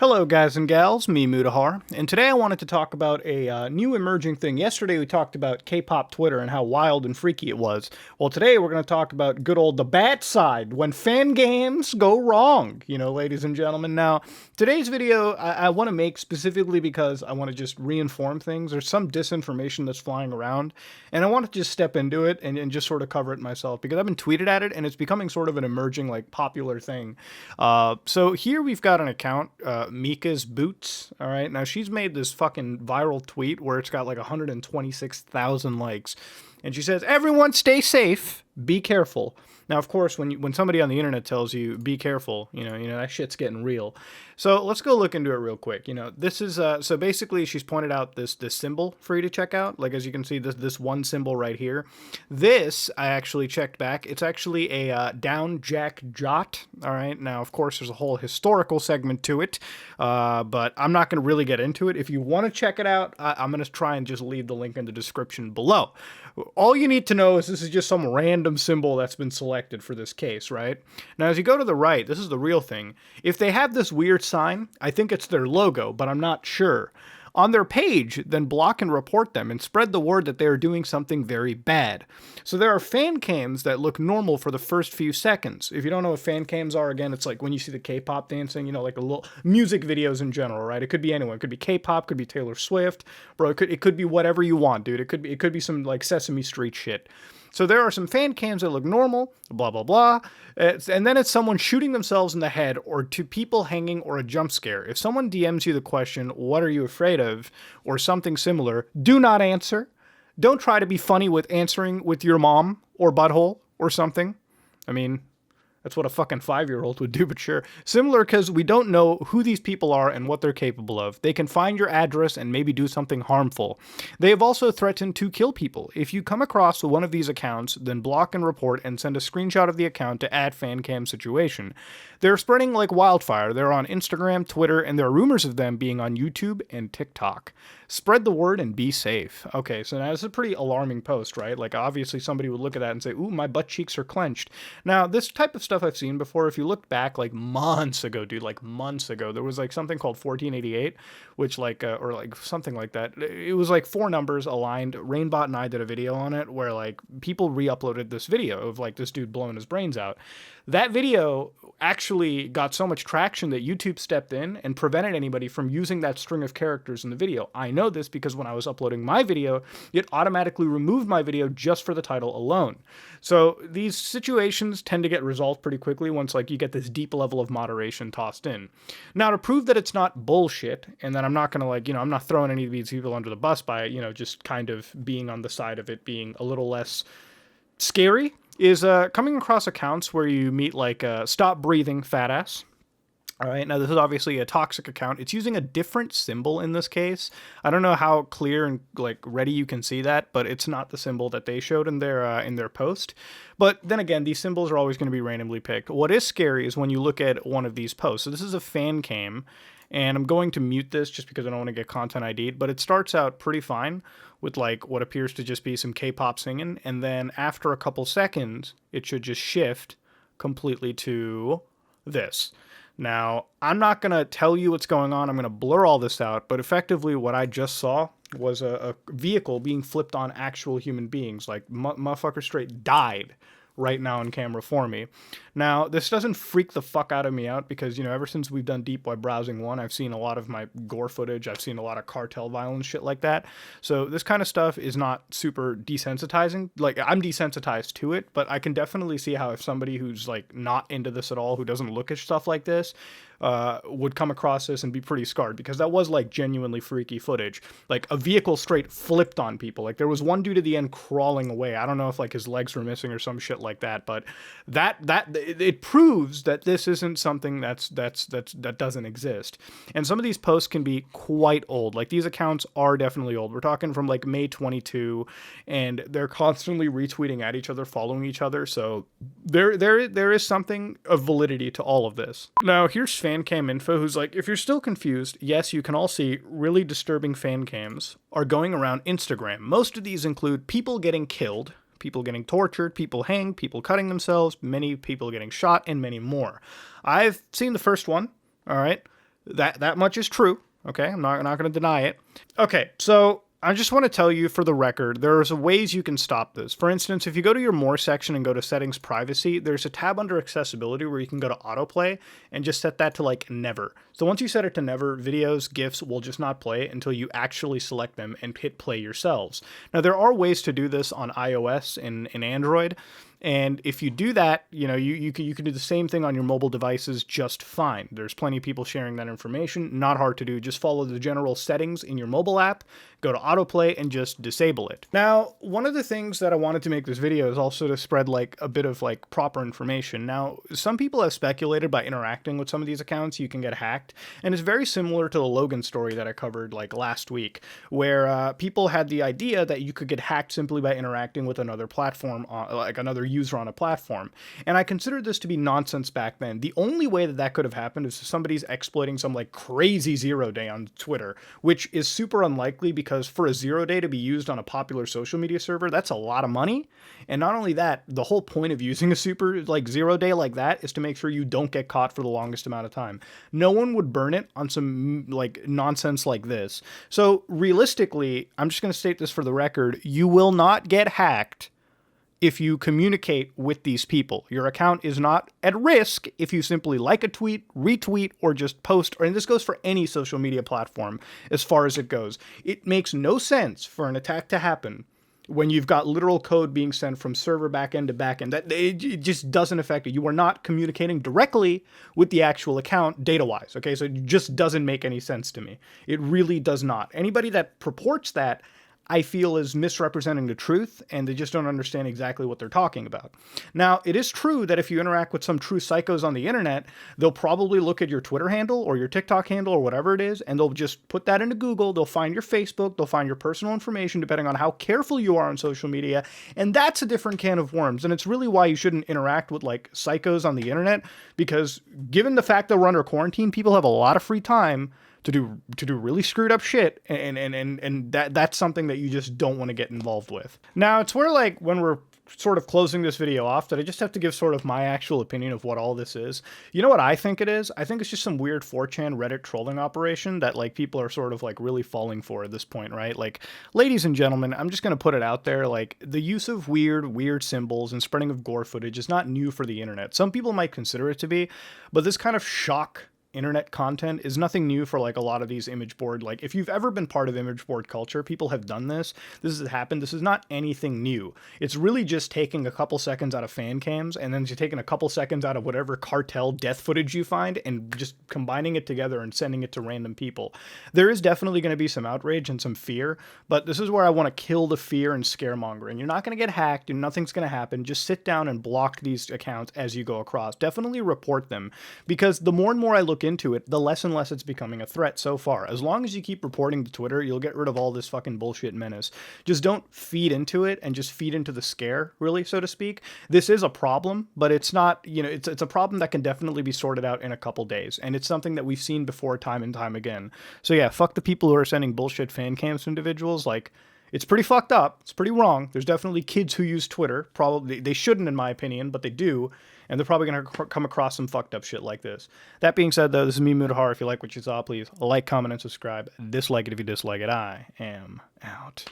Hello guys and gals, me Mutahar, and today I wanted to talk about a new emerging thing. Yesterday we talked about K-pop Twitter and how wild and freaky it was. Well, today we're going to talk about good old the bad side, when fan games go wrong, ladies and gentlemen. Now, today's video I want to make specifically because I want to just reinform things. There's some disinformation that's flying around, and I want to just step into it and just sort of cover it myself, because I've been tweeted at it, and it's becoming sort of an emerging, popular thing. So here we've got an account, Mika's Boots. All right, now she's made this fucking viral tweet where it's got like 126,000 likes, and she says, "Everyone, stay safe. Be careful." Now, of course, when somebody on the internet tells you be careful, that shit's getting real. So let's go look into it real quick. This is so basically she's pointed out this symbol for you to check out. Like, as you can see, this one symbol right here. This I actually checked back. It's actually a down jack jot. All right. Now, of course, there's a whole historical segment to it, but I'm not going to really get into it. If you want to check it out, I'm going to try and just leave the link in the description below. All you need to know is this is just some random symbol that's been selected for this case, right? Now, as you go to the right, this is the real thing. If they have this weird sign, I think it's their logo, but I'm not sure. On their page, then block and report them and spread the word that they are doing something very bad. So there are fan cams that look normal for the first few seconds. If you don't know what fan cams are, again, it's like when you see the K-pop dancing, like a little music videos in general, right? It could be anyone. It could be K-pop, could be Taylor Swift, bro. It could be whatever you want, dude. It could be some like Sesame Street shit. So there are some fan cams that look normal, blah, blah, blah. And then it's someone shooting themselves in the head, or two people hanging, or a jump scare. If someone DMs you the question, "What are you afraid of?" or something similar, do not answer. Don't try to be funny with answering with your mom or butthole or something. I mean, that's what a fucking 5-year-old would do, but sure. Similar, because we don't know who these people are and what they're capable of. They can find your address and maybe do something harmful. They have also threatened to kill people. If you come across one of these accounts, then block and report and send a screenshot of the account to @fancam situation. They're spreading like wildfire. They're on Instagram, Twitter, and there are rumors of them being on YouTube and TikTok. Spread the word and be safe. Okay, so now this is a pretty alarming post, right? Like, obviously somebody would look at that and say, "Ooh, my butt cheeks are clenched." Now, this type of stuff I've seen before. If you look back like months ago, dude, like months ago, there was like something called 1488, which or like something like that. It was like 4 numbers aligned. Rainbot and I did a video on it where like people re-uploaded this video of like this dude blowing his brains out. That video actually got so much traction that YouTube stepped in and prevented anybody from using that string of characters in the video. I know this because when I was uploading my video, it automatically removed my video just for the title alone. So these situations tend to get resolved pretty quickly once like you get this deep level of moderation tossed in. Now, to prove that it's not bullshit and that I'm not going to I'm not throwing any of these people under the bus by, just kind of being on the side of it being a little less scary, is coming across accounts where you meet like Stop Breathing Fat Ass. All right, now this is obviously a toxic account. It's using a different symbol in this case. I don't know how clear and like ready you can see that, but it's not the symbol that they showed in their post. But then again, these symbols are always going to be randomly picked. What is scary is when you look at one of these posts. So this is a fan cam, and I'm going to mute this just because I don't want to get content ID'd, but it starts out pretty fine with like what appears to just be some K-pop singing, and then after a couple seconds, it should just shift completely to this. Now, I'm not going to tell you what's going on. I'm going to blur all this out, but effectively what I just saw was a vehicle being flipped on actual human beings. Like, motherfucker straight died right now on camera for me. Now, this doesn't freak the fuck out of me out because, ever since we've done Deep Web Browsing 1, I've seen a lot of my gore footage. I've seen a lot of cartel violence, shit like that. So this kind of stuff is not super desensitizing. Like, I'm desensitized to it, but I can definitely see how if somebody who's, like, not into this at all, who doesn't look at stuff like this, would come across this and be pretty scarred, because that was like genuinely freaky footage. Like a vehicle straight flipped on people. Like there was one dude at the end crawling away. I don't know if like his legs were missing or some shit like that, but it proves that this isn't something that doesn't exist. And some of these posts can be quite old. Like these accounts are definitely old. We're talking from like May 22, and they're constantly retweeting at each other, following each other. So there is something of validity to all of this. Now here's Fancam Info, who's like, if you're still confused, yes, you can all see really disturbing fan cams are going around Instagram. Most of these include people getting killed, people getting tortured, people hanged, people cutting themselves, many people getting shot, and many more. I've seen the first one, all right? That much is true. Okay, I'm not going to deny it. Okay, so I just want to tell you for the record, there's ways you can stop this. For instance, if you go to your More section and go to Settings Privacy, there's a tab under Accessibility where you can go to Autoplay and just set that to like never. So once you set it to never, videos, GIFs will just not play until you actually select them and hit play yourselves. Now there are ways to do this on iOS and Android. And if you do that, you know, you can do the same thing on your mobile devices just fine. There's plenty of people sharing that information. Not hard to do. Just follow the general settings in your mobile app, go to autoplay, and just disable it. Now, one of the things that I wanted to make this video is also to spread like a bit of like proper information. Now, some people have speculated by interacting with some of these accounts, you can get hacked. And it's very similar to the Logan story that I covered like last week, where people had the idea that you could get hacked simply by interacting with another platform, like another user on a platform. And I considered this to be nonsense back then. The only way that that could have happened is if somebody's exploiting some like crazy 0 day on Twitter, which is super unlikely because for a 0 day to be used on a popular social media server, that's a lot of money. And not only that, the whole point of using a super like 0 day like that is to make sure you don't get caught for the longest amount of time. No one would burn it on some like nonsense like this. So realistically, I'm just going to state this for the record, you will not get hacked if you communicate with these people. Your account is not at risk if you simply like a tweet, retweet, or just post, and this goes for any social media platform as far as it goes. It makes no sense for an attack to happen when you've got literal code being sent from server backend to backend. It just doesn't affect it. You are not communicating directly with the actual account data-wise, okay? So it just doesn't make any sense to me. It really does not. Anybody that purports that, I feel, is misrepresenting the truth, and they just don't understand exactly what they're talking about. Now, it is true that if you interact with some true psychos on the internet, they'll probably look at your Twitter handle or your TikTok handle or whatever it is, and they'll just put that into Google, they'll find your Facebook, they'll find your personal information, depending on how careful you are on social media, and that's a different can of worms, and it's really why you shouldn't interact with, like, psychos on the internet, because given the fact that we're under quarantine, people have a lot of free time to do really screwed up shit, and that's something that you just don't want to get involved with. Now, it's where, like, when we're sort of closing this video off, that I just have to give sort of my actual opinion of what all this is. You know what I think it is? I think it's just some weird 4chan Reddit trolling operation that, like, people are sort of, like, really falling for at this point, right? Like, ladies and gentlemen, I'm just going to put it out there, like, the use of weird symbols and spreading of gore footage is not new for the internet. Some people might consider it to be, but this kind of shock internet content is nothing new for like a lot of these image board. Like if you've ever been part of image board culture, people have done this. This has happened. This is not anything new. It's really just taking a couple seconds out of Fancams and then just taking a couple seconds out of whatever cartel death footage you find and just combining it together and sending it to random people. There is definitely going to be some outrage and some fear, but this is where I want to kill the fear and scaremongering. You're not going to get hacked and nothing's going to happen. Just sit down and block these accounts as you go across. Definitely report them, because the more and more I look into it, the less and less it's becoming a threat so far. As long as you keep reporting to Twitter, you'll get rid of all this fucking bullshit menace. Just don't feed into it and just feed into the scare, really, so to speak. This is a problem, but it's not, you know, it's a problem that can definitely be sorted out in a couple days, and it's something that we've seen before time and time again. So yeah, fuck the people who are sending bullshit fan cams to individuals. Like, it's pretty fucked up. It's pretty wrong. There's definitely kids who use Twitter. Probably they shouldn't, in my opinion, but they do. And they're probably going to come across some fucked up shit like this. That being said, though, this is me, Mudahar. If you like what you saw, please like, comment, and subscribe. Dislike it if you dislike it. I am out.